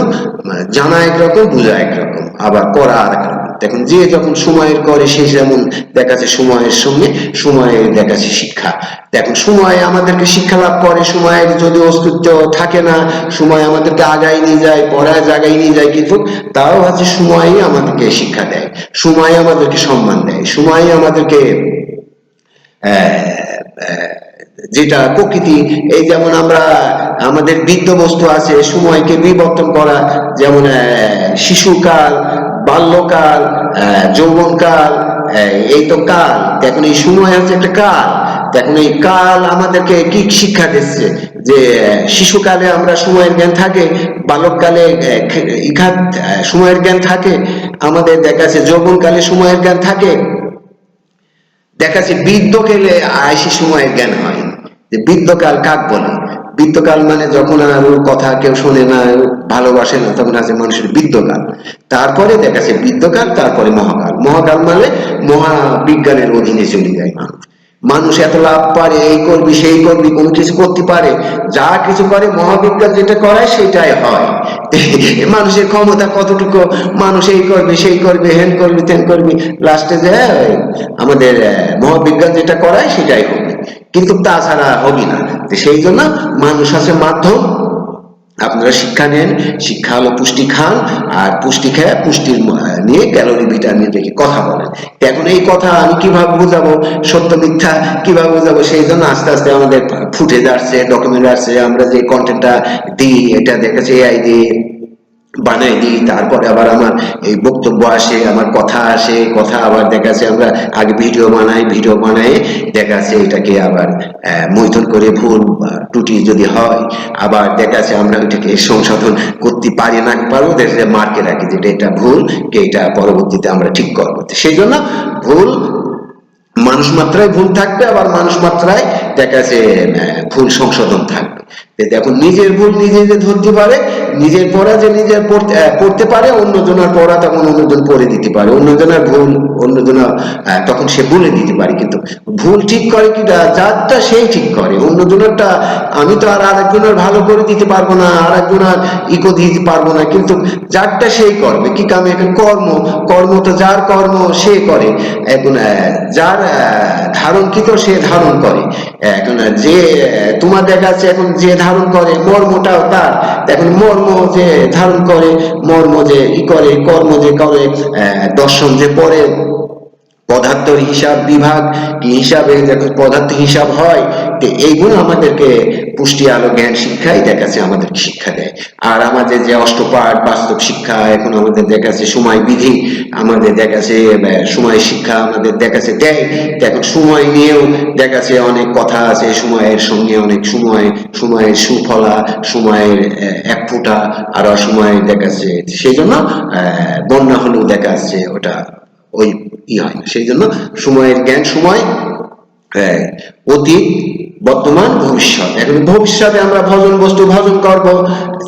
S1: জানা একরকম, বোঝা একরকম, আবার করা আর এক রকম। দেখুন যে যখন সময়ের করে সে যেমন দেখাচ্ছে সময়ের সঙ্গে সময়ের দেখাচ্ছে শিক্ষা। দেখুন সময় আমাদেরকে শিক্ষা লাভ করে, সময়ের যদি অস্তিত্ব থাকে না, সময় আমাদেরকে আগাই নিয়ে যায়, পড়ায় জায়গায় নিয়ে যায়, কিন্তু তাও হচ্ছে সময়ই আমাদেরকে শিক্ষা দেয়, সময় আমাদেরকে সম্মান দেয়, সময় আমাদেরকে যেটা প্রকৃতি, এই যেমন আমরা আমাদের বৃদ্ধ বস্তু আছে সময়কে বিবর্তন করা, যেমন শিশুকাল, বাল্যকাল, যৌবনকাল, এই তো কাল। দেখুন এই সময় হচ্ছে একটা কাল। দেখুন এই কাল আমাদেরকে কি শিক্ষা দিচ্ছে, যে শিশুকালে আমরা সময়ের জ্ঞান থাকে, বালককালে সময়ের জ্ঞান থাকে, আমাদের দেখা যাচ্ছে যৌবনকালে সময়ের জ্ঞান থাকে, দেখা যাচ্ছে বৃদ্ধকালে আয়সী সময়ের জ্ঞান হয়। যে বৃদ্ধকাল কাক বলে? বৃদ্ধকাল মানে যখন আর ওর কথা কেউ শোনে না, ভালোবাসে না, তখন আছে মানুষের বৃদ্ধকাল। তারপরে দেখা যাচ্ছে বৃদ্ধকাল, তারপরে মহাকাল। মহাকাল মানে মহাবিজ্ঞানের অধীনে চলে যায় মানুষ। মানুষ এত লাভ পারে, এই করবি সেই করবি, কোনো কিছু করতে পারে, যা কিছু করে মহাবিজ্ঞান যেটা করায় সেটাই হয়। মানুষের ক্ষমতা কতটুকু, মানুষ এই করবে সেই করবে, হেন করবি তেন করবি, লাস্টে যে আমাদের মহাবিজ্ঞান যেটা করায় সেটাই হবে, কিন্তু তাছাড়া হবি না। সেই জন্য মানুষ আছে মাধ্যম। আপনারা শিক্ষা নেন, শিক্ষা হলো পুষ্টি খান, আর পুষ্টি খেয়ে পুষ্টির নিয়ে ক্যালোরি ভিটামিন রেখে কথা বলেন। এখন এই কথা আমি কিভাবে বোঝাবো, সত্য মিথ্যা কিভাবে বোঝাবো, সেই জন্য আস্তে আস্তে আমাদের ফুটেজ আসছে, ডকুমেন্ট আসছে, আমরা যে কন্টেন্টটা দিই এটা দেখেছি এআই দিয়ে বানাই দিই, তারপরে আবার আমার এই বক্তব্য আসে, আমার কথা আসে, কথা আবার দেখাচ্ছে আমরা আগে ভিডিও বানাই, ভিডিও বানাই দেখাচ্ছে এটাকে আবার মৈথন করে ভুল ত্রুটি যদি হয়, আবার দেখাচ্ছে আমরা ওইটাকে সংশোধন করতে পারি না পারবো, দেখে মার্কে রাখি যেটা এটা ভুল, এটা পরবর্তীতে আমরা ঠিক করবো। সেই জন্য ভুল মানুষ মাত্রায় ভুল থাকবে, আবার মানুষ মাত্রায় দেখা যাচ্ছে ভুল সংশোধন থাকবে। দেখুন নিজের ভুল নিজে যে ধরতে পারে, নিজের পড়া যে নিজে পড়তে পারে, অন্যজনের পড়া তখন অন্যজন পড়ে দিতে পারে, অন্যজনের ভুল অন্যজনের তখন সে বলে দিতে পারে। কিন্তু ভুল ঠিক করে কিটা, যারটা সেই ঠিক করে, অন্যজনেরটা আমি তো আর আরেকজনের ভালো করে দিতে পারবো না, আরেকজনের ইকো দিতে পারবো না, কিন্তু যারটা সেই করবে। কি কামে? এখন কর্ম, কর্ম তো যার কর্ম সে করে, এখন যার ধারণকৃত সে ধারণ করে। এখন যে তোমার দেখা যাচ্ছে এখন যে ধারণ করে মর্মটাও তার, এখন মর্ম যে ধারণ করে, মর্ম যে ই করে, কর্ম যে করে, দর্শন যে পড়ে, পদার্থের হিসাব বিভাগ কি হিসাবে যখন পদার্থ হিসাব হয়, এইগুলো আমাদেরকে পুষ্টি আলো জ্ঞান শিক্ষাই দেখাচ্ছে আমাদের শিক্ষা দেয়। আর আমাদের যে অষ্টপাঠ বাস্তব শিক্ষা, এখন আমাদের দেখাচ্ছে সময় বিধি, আমাদের দেখাচ্ছে সময় শিক্ষা আমাদের দেখাচ্ছে দেয়। এখন সময় নিয়েও দেখাচ্ছে অনেক কথা আছে, সময়ের সঙ্গে অনেক সময়ের সুফলা, সময়ের এক ফুটা আর অসময়ে দেখাচ্ছে। সেই জন্য বন্যা হলেও দেখাচ্ছে ওটা ওই হয় না। সেই জন্য সময়ের জ্ঞান, সময় অতীত, বর্তমান, ভবিষ্যৎ। এখন ভবিষ্যতে আমরা ভজন বস্তু ভজন করব,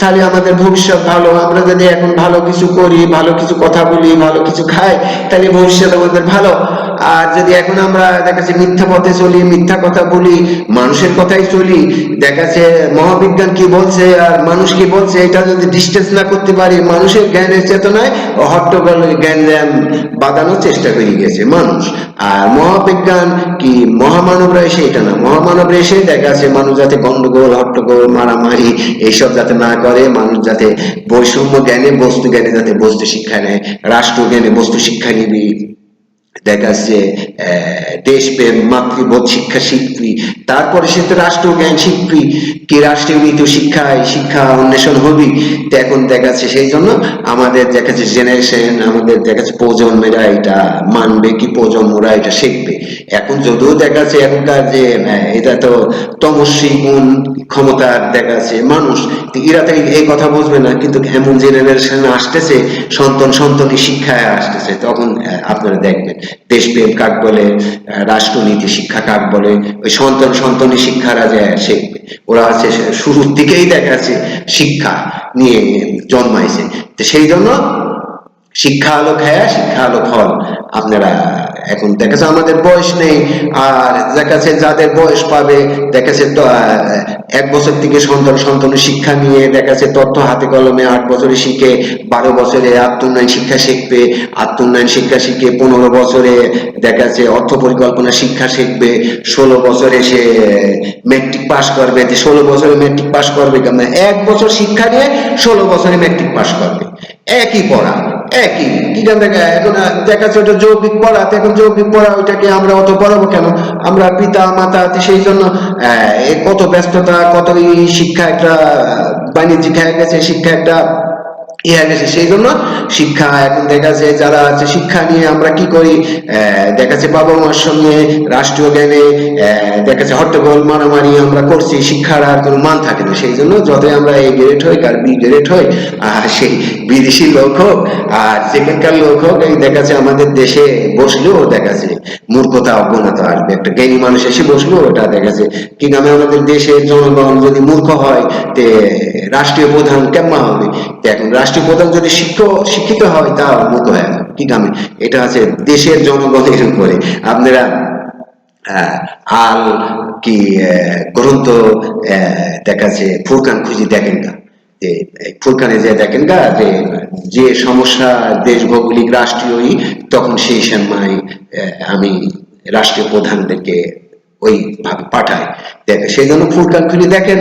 S1: তাহলে আমাদের ভবিষ্যৎ ভালো। আমরা যদি এখন ভালো কিছু করি, ভালো কিছু কথা বলি, ভালো কিছু খাই, তাহলে ভবিষ্যৎ আমাদের ভালো। আর যদি এখন আমরা দেখাচ্ছি মিথ্যা পথে চলি, মিথ্যা কথা বলি, মানুষের কথাই চলি, দেখাচ্ছে মহাবিজ্ঞান কি বলছে আর মানুষ কি বলছে, এটা যদি ডিস্টেন্স না করতে পারি, মানুষের জ্ঞানের চেতনায় হট্টগোলের জ্ঞান বাঁধানোর চেষ্টা করে গেছে মানুষ। আর মহাবিজ্ঞান কি মহামানবরা এসে এটা না, মহামানবরা এসে দেখাচ্ছে মানুষ যাতে গন্ডগোল, হট্টগোল, মারামারি এইসব যাতে না করে, মানুষ যাতে বৈষম্য জ্ঞানে, বস্তু জ্ঞানে যাতে বস্তু শিক্ষা নেয়, রাষ্ট্র জ্ঞানে বস্তু শিক্ষা নিবি, দেখাচ্ছে দেশপ্রেম, মাতৃবোধ শিক্ষা শিখবি, তারপরে সে তো রাষ্ট্র জ্ঞান শিখবি, কি রাষ্ট্রীয় নীতি শিক্ষা অন্বেষণ হবি। তো এখন দেখাচ্ছে সেই জন্য আমাদের দেখাচ্ছে জেনারেশন, আমাদের দেখাচ্ছে প্রজন্মেরা এটা মানবে কি, প্রজন্মরা এটা শিখবে। এখন যদিও দেখাচ্ছে এখনকার যে এটা তো তমস্বী গুণ ক্ষমতার দেখাচ্ছে মানুষ, এরা তো এই কথা বুঝবে না, কিন্তু এমন জেনারেশন আসতেছে, সন্তানি শিক্ষায় আসতেছে, তখন আপনারা দেখবেন দেশপ্রেম কাক বলে, রাষ্ট্রনীতি শিক্ষা কাক বলে, ওই সন্তানি শিক্ষারা যে শিখবে, ওরা আছে শুরুর দিকেই দেখাচ্ছে শিক্ষা নিয়ে জন্মাইছে। তো সেই জন্য শিক্ষা আলো খায়া শিক্ষা আলো ফল। আপনারা এখন দেখা যাচ্ছে আমাদের বয়স নেই, আর দেখা যাচ্ছে যাদের বয়স পাবে দেখা যাচ্ছে 1 বছর থেকে সন্তান শিক্ষা নিয়ে দেখা যাচ্ছে তথ্য হাতে কলমে 8 বছরে শিখে, 12 বছরে আত্মোন্নয়ন শিক্ষা শিখবে, আত্মোন্নয়ন শিক্ষা শিখে 15 বছরে দেখা যাচ্ছে অর্থ পরিকল্পনা শিক্ষা শিখবে, 16 বছরে সে মেট্রিক পাস করবে। 16 বছরে মেট্রিক পাস করবে কেন? 1 বছর শিক্ষা নিয়ে 16 বছরে মেট্রিক পাস করবে। একই পড়া, একই কি জান দেখা। এখন দেখা যাচ্ছে ওটা যৌক্তিক পড়া, এখন যৌক্তিক পড়া ওইটাকে আমরা অত পড়াবো কেন? আমরা পিতা মাতা সেই জন্য কত ব্যস্ততা, কত শিক্ষা একটা বাণিজ্যিক হয়ে গেছে, শিক্ষা একটা ইয়ে গেছে। সেই জন্য শিক্ষা এখন দেখা যাচ্ছে যারা আছে শিক্ষা নিয়ে আমরা কি করি, দেখা যাচ্ছে বাবা মার সঙ্গে রাষ্ট্রীয় জ্ঞানে দেখা যাচ্ছে হট্টগোল মারামারি আমরা করছি, শিক্ষার আর কোনো মান থাকে না। সেই জন্য যতই আমরা এ গ্রেড হই আর বি গ্রেড হই, আর সেই বিদেশি লোক হোক আর সেখানকার লোক হোক, এই দেখা যাচ্ছে আমাদের দেশে বসলেও দেখা যাচ্ছে মূর্খতা অজ্ঞানত আসবে। একটা জ্ঞানী মানুষ এসে বসলেও ওটা দেখা যাচ্ছে কি নামে, আমাদের দেশের জনগণ যদি মূর্খ হয় তে রাষ্ট্রীয় প্রধান কেমন হবে? এখন রাষ্ট্রীয় প্রধান যদি শিক্ষিত হয় তা মূর্খ হয়ে যাবে কি কামে? এটা আছে দেশের জনগণের উপরে। আপনারা আল কি গ্রন্থ দেখা যাচ্ছে ফুরকান খুঁজি দেখেন না, যে ফুরকানে যে দেখেন গা যে যে সমস্যা দেশ ভৌগোলিক রাষ্ট্রীয়ই, তখন সেই সময় আমি রাষ্ট্রীয় প্রধানদেরকে ওই ভাবে পাঠায় দেখে। সেই জন্য ফুরকান খুঁজে দেখেন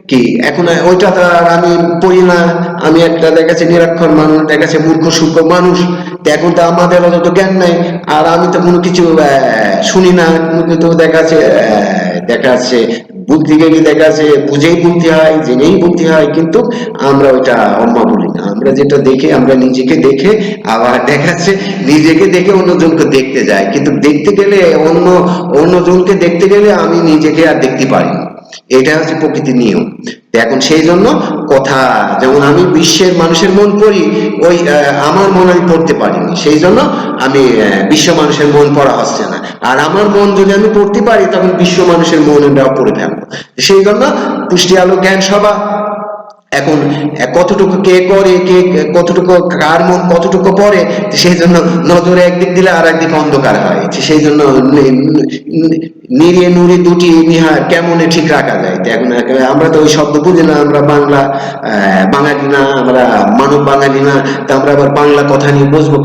S1: কি। এখন ওইটা তো আর আমি পড়ি না, আমি একটা দেখাচ্ছে নিরক্ষর মানুষ, দেখাচ্ছে মূর্খ সূক্ষ্ম মানুষ। এখন তো আমাদের অত জ্ঞান নাই, আর আমি তো কোনো কিছু শুনি না, কোনো কিছু দেখাচ্ছে বুদ্ধি গেলে দেখাচ্ছে বুঝেই বুদ্ধি হয়, জেনেই বুদ্ধি হয়, কিন্তু আমরা ওইটা অম্মা বলি না। আমরা যেটা দেখে, আমরা নিজেকে দেখে আবার দেখাচ্ছে নিজেকে দেখে অন্যজনকে দেখতে যাই, কিন্তু দেখতে গেলে অন্যজনকে দেখতে গেলে আমি নিজেকে আর দেখতে পারি না। এটা হচ্ছে প্রকৃতির নিয়ম। এখন সেই জন্য কথা, যেমন আমি বিশ্বের মানুষের মন পড়ি, ওই আমার মন আমি পড়তে পারিনি, সেই জন্য আমি বিশ্ব মানুষের মন পড়া হচ্ছে না। আর আমার মন যদি আমি পড়তে পারি তখন বিশ্ব মানুষের মন আমরা পড়ে ফেলবো। সেই জন্য পুষ্টি আলো জ্ঞান সভা। এখন কতটুকু কে করে, কে কতটুকু, কার মন কতটুকু পড়ে, সেই জন্য নজরে একদিক দিলে আর একদিক অন্ধকার হয়। সেই জন্য নিরে নুরি দুটি নিহার কেমনে ঠিক রাখা যায়। এখন আমরা তো ওই শব্দ বুঝি না, আমরা বাঙালি না, আমরা মানব বাঙালি না, তা আমরা আবার বাংলা কথা নিয়ে বসবো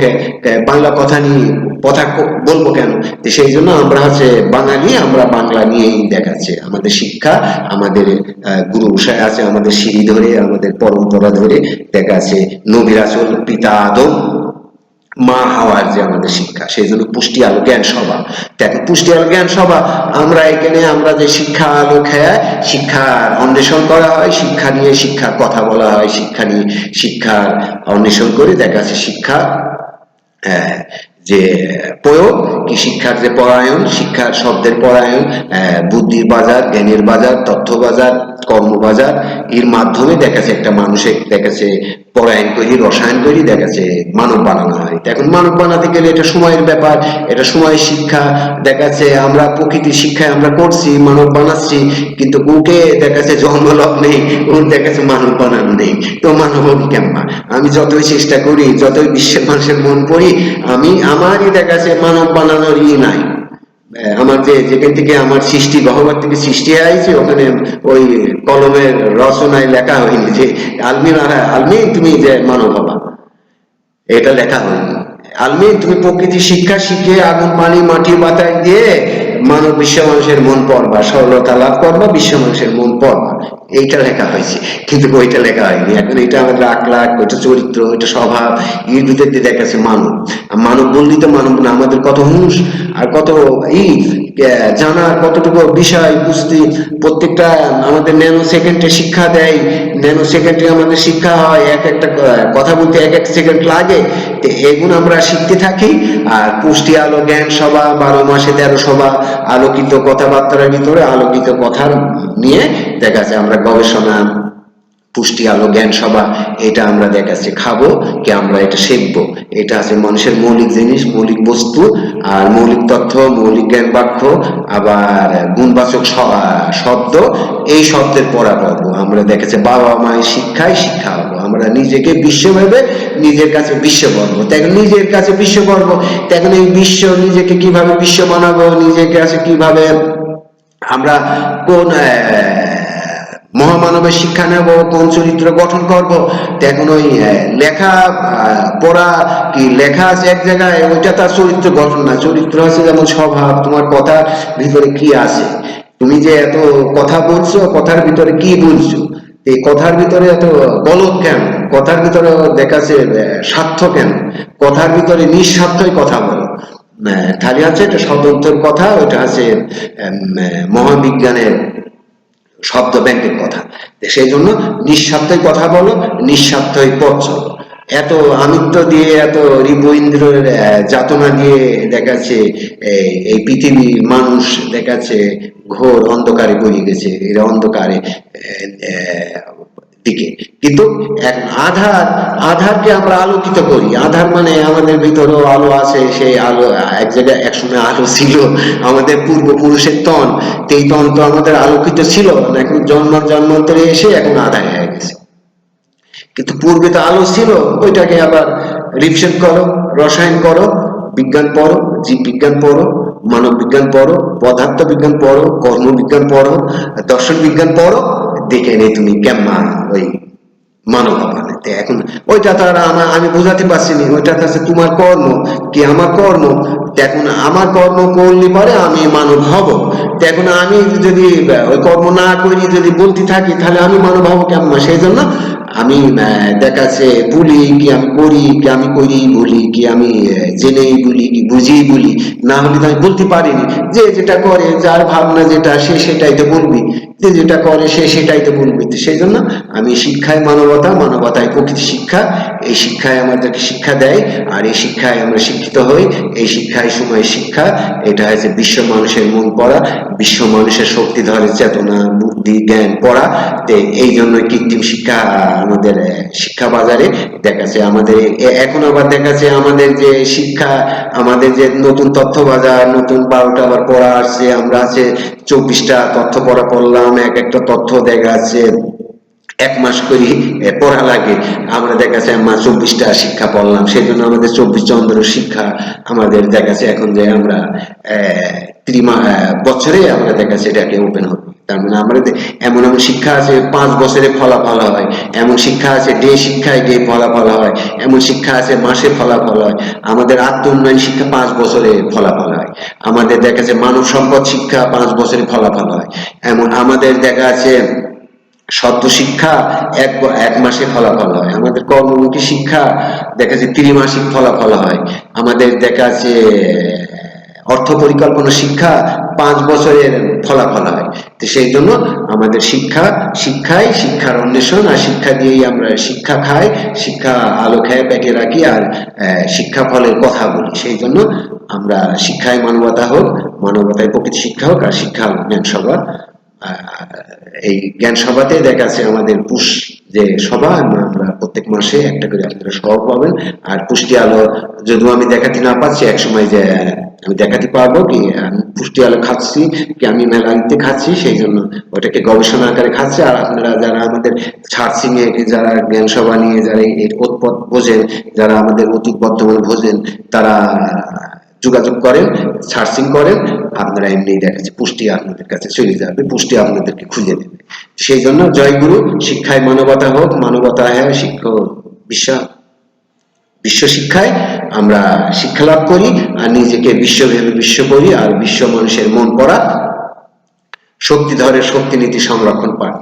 S1: বাংলা কথা নিয়ে কথা বলবো কেন? সেই জন্য আমরা হচ্ছে বাঙালি, আমরা বাংলা নিয়েই দেখাচ্ছে আমাদের শিক্ষা, আমাদের গুরু উষায় আছে, আমাদের সিঁড়ি ধরে, আমাদের পরম্পরা ধরে দেখাচ্ছে নবী রাসূল, পিতা আদম, মা হাওয়ার যে আমাদের শিক্ষা। সেই জন্য পুষ্টি আলো জ্ঞান সভা। দেখেন পুষ্টি আলো জ্ঞান সভা, আমরা এখানে আমরা যে শিক্ষা আলো খেয়ে শিক্ষার অন্বেষণ করা হয়, শিক্ষা নিয়ে শিক্ষার কথা বলা হয়, শিক্ষা নিয়ে শিক্ষার অন্বেষণ করে দেখা যাচ্ছে শিক্ষা যে প্রয়োগ কি, শিক্ষার যে পরায়ণ, শিক্ষার শব্দের পরায়ণ, বুদ্ধির বাজার, জ্ঞানের বাজার, তথ্য বাজার, কর্ম বাজার, এর মাধ্যমে দেখাচ্ছে একটা মানুষের দেখাচ্ছে পরায়ণ করি, রসায়ন করি, দেখাচ্ছে মানব বানানো হয়। এখন মানব বানাতে গেলে এটা সময়ের ব্যাপার, এটা সময়ের শিক্ষা। দেখাচ্ছে আমরা প্রকৃতির শিক্ষায় আমরা করছি, মানব বানাচ্ছি, কিন্তু ওকে দেখাচ্ছে জন্মলগ্ন নেই, ওর দেখাচ্ছে মানব বানানো নেই, তো মানব হবি কেমন? আমি যতই চেষ্টা করি, যতই বিশ্বের মানুষের মন পড়ি, আমারই দেখাচ্ছে মানব বানানোর নাই। আমার যেখান থেকে আমার সৃষ্টি, গহ্বর থেকে সৃষ্টি হয়েছে, ওখানে ওই কলমের রচনায় লেখা হয়নি যে আলমিন তুমি যে মানব হবা, এটা লেখা হয়নি। আলমিন তুমি প্রকৃতির শিক্ষা শিখে আগুন পানি মাটি বাতাস দিয়ে মানব বিশ্ব মানুষের মন পড়বা, সরলতা লাভ করবা, বিশ্ব মানুষের মন পড়বা, এইটা লেখা হয়েছে, কিন্তু ওইটা লেখা হয়নি। এখন এটা আমাদের আখলাখ, ওইটা চরিত্র, ওইটা স্বভাব, এর ভিতর দিয়ে দেখাচ্ছে মানব। মানব বললেই তো মানব না, আমাদের কত হুঁশ আর কত জানার কতটুকু বিষয় বুঝতে, প্রত্যেকটা আমাদের ন্যানো সেকেন্ডে শিক্ষা দেয়, ন্যানো সেকেন্ডে আমাদের শিক্ষা হয়, এক একটা কথা বলতে 1 সেকেন্ড লাগে। এগুলো আমরা শিখতে থাকি। আর পুষ্টি আলো জ্ঞান সভা 12 মাসে 13 সভা, আলোকিত কথাবার্তার ভিতরে আলোকিত কথা নিয়ে দেখা যায় আমরা গবেষণা পুষ্টি আলো জ্ঞান সভা, এটা আমরা দেখাচ্ছি খাবো কি আমরা এটা শিখবো। এটা আছে মানুষের মৌলিক জিনিস, মৌলিক বস্তু, আর মৌলিক তথ্য, মৌলিক জ্ঞান বাক্য, আবার গুণবাচক শব্দ, এই শব্দের পড়া পাবো। আমরা দেখেছি বাবা মায়ের শিক্ষায় শিক্ষা হবো, আমরা নিজেকে বিশ্ব ভেবে নিজের কাছে বিশ্ব বলবো। এখন নিজের কাছে বিশ্ব বলবো, এখন এই বিশ্ব নিজেকে কিভাবে বিশ্ব বানাবো, নিজের কাছে কিভাবে আমরা কোন মহামানবের শিক্ষা নেব, কোন চরিত্র গঠন করব। এখন ওই লেখা পড়া কি লেখা আছে এক জায়গায়, ওইটা তার চরিত্র গঠন না। চরিত্র আছে যেমন স্বভাব, তোমার কথার ভিতরে কি আছে, তুমি যে এত কথা বলছো, কথার ভিতরে কি বলছো, এই কথার ভিতরে এত গলদ কেন, কথার ভিতরে দেখাচ্ছে স্বার্থ কেন, কথার ভিতরে নিঃস্বার্থই কথা বলো। খালি আছে এটা স্বতন্ত্র কথা, ওইটা আছে মহাবিজ্ঞানের শব্দ ব্যাংকের কথা। সেই জন্য নিঃস্বার্থই কথা বলো, নিঃস্বার্থই পথ চলো। এত আমিত্ব দিয়ে, এত রিবইন্দ্রের যাতনা দিয়ে দেখাচ্ছে এই পৃথিবীর মানুষ দেখাচ্ছে ঘোর অন্ধকারে গড়িয়ে গেছে, এরা অন্ধকারে দিকে। কিন্তু আধারকে আমরা আলোকিত করি। আধার মানে আমাদের ভিতরেও আলো আছে, সেই আলো এক জায়গায় একসময় আলো ছিল, আমাদের পূর্বপুরুষের তন, এই তন তো আমাদের আলোকিত ছিল, এখন জন্মান্তরে এসে এখন আধার হয়ে গেছে। কিন্তু পূর্বে তো আলো ছিল, ওইটাকে আবার রিভিশন করো, রসায়ন করো, বিজ্ঞান পড়ো, জীব বিজ্ঞান পড়ো, মানব বিজ্ঞান পড়ো, পদার্থ বিজ্ঞান পড়ো, কর্মবিজ্ঞান পড়ো, দর্শন বিজ্ঞান পড়ো, দেখে নে তুমি কেমন ওই মানব মানে। এখন ওইটা তো আর আমি বোঝাতে পারছি না, ওইটা হচ্ছে তোমার কর্ম কি আমার কর্ম। এখন আমার কর্ম করলে পরে আমি মানব হব, এখন আমি যদি ওই কর্ম না করি, যদি বলতে থাকি, তাহলে আমি মানব হব কেমন। সেই জন্য আমি দেখাচ্ছে বলি কি আমি করি, কি আমি করি বলি, কি আমি জেনেই বলি, কি বুঝেই বলি, না হলে তো আমি বলতে পারিনি। যে যেটা করে, যার ভাবনা যেটা, সে সেটাই তো বলবি, যে যেটা করে সে সেটাই তো বলবি। সেই জন্য আমি শিক্ষায় মানবতা, মানবতায় প্রকৃতি শিক্ষা, এই শিক্ষায় আমাদেরকে শিক্ষা দেয়, আর এই শিক্ষায় আমরা শিক্ষিত হই। এই শিক্ষায় সময় শিক্ষা, এটা হচ্ছে বিশ্ব মানুষের মন পড়া, বিশ্ব মানুষের শক্তি ধরে চেতনা, বুদ্ধি, জ্ঞান পড়া। এই জন্য কৃত্রিম শিক্ষা আমাদের শিক্ষা বাজারে দেখাচ্ছে। আমাদের এখন আবার দেখাচ্ছে আমাদের যে শিক্ষা, আমাদের যে নতুন তথ্য বাজার, নতুন 12টা আবার পড়া আসছে। আমরা আছে 24টা তথ্য পড়া পড়লাম, এক একটা তথ্য দেখাচ্ছে 1 মাস করে পড়া লাগে। আমরা দেখাচ্ছে 24টা শিক্ষা পড়লাম, সেই জন্য আমাদের 24 চন্দ্র শিক্ষা আমাদের দেখাচ্ছে এখন যে আমরা বছরে আমরা দেখাচ্ছে এটাকে ওপেন হবে। তার মানে আমাদের এমন এমন শিক্ষা আছে 5 বছরে ফলাফল হয়, এমন শিক্ষা আছে ডে শিক্ষায় ডে ফলাফল হয়, এমন শিক্ষা আছে মাসে ফলাফল হয়। আমাদের আত্ম উন্নয়ন শিক্ষা 5 বছরে ফলাফল হয়। আমাদের দেখাচ্ছে মানব সম্পদ শিক্ষা 5 বছরে ফলাফল হয়। এমন আমাদের দেখা আছে শব্দ শিক্ষা এক মাসে ফলাফল হয়। আমাদের কর্মমুখী শিক্ষা দেখা যাচ্ছে ত্রিমাসিক ফলাফল হয়। আমাদের দেখা যাচ্ছে অর্থ পরিকল্পনা শিক্ষা 5 বছরের ফলাফল হয়। তো সেই জন্য আমাদের শিক্ষায় শিক্ষার অন্বেষণ, আর শিক্ষা দিয়েই আমরা শিক্ষা খাই, শিক্ষা আলো খেয়ে পেটে রাখি, আর শিক্ষা ফলের কথা বলি। সেই জন্য আমরা শিক্ষায় মানবতা হোক, মানবতায় প্রকৃতি শিক্ষা হোক, আর শিক্ষা জ্ঞান সভা। এই জ্ঞান সভাতে দেখা যাচ্ছে আমাদের পুষ যে সভা, আমরা প্রত্যেক মাসে একটা করে আপনারা সভা পাবেন। আর পুষ্টি আলো যদিও আমি দেখাতে না পারছি, এক সময় যে আমি দেখাতে পারবো কি আমি পুষ্টি আলো খাচ্ছি, কি আমি মেলানিতে খাচ্ছি, সেই জন্য ওটাকে গবেষণা আকারে খাচ্ছে। আর আপনারা যারা আমাদের সার্চিং এ যারা জ্ঞান সভা নিয়ে যারা এর উৎপদ বোঝেন, যারা আমাদের অতীত বর্তমান বোঝেন, তারা যোগাযোগ করেন, সার্চিং করেন, আপনারা এমনি দেখাচ্ছে পুষ্টি আপনাদের কাছে চলে যাবে, পুষ্টি আপনাদেরকে খুঁজে দেবে। সেই জন্য জয় গুরু, শিক্ষায় মানবতা হোক, মানবতা হ্যাঁ শিক্ষক বিশ্ব শিক্ষায় আমরা শিক্ষা লাভ করি, আর নিজেকে বিশ্ব ভেবে বিশ্ব করি, আর বিশ্ব মানুষের মন পড়া শক্তি ধরে শক্তি নীতি সংরক্ষণ পায়।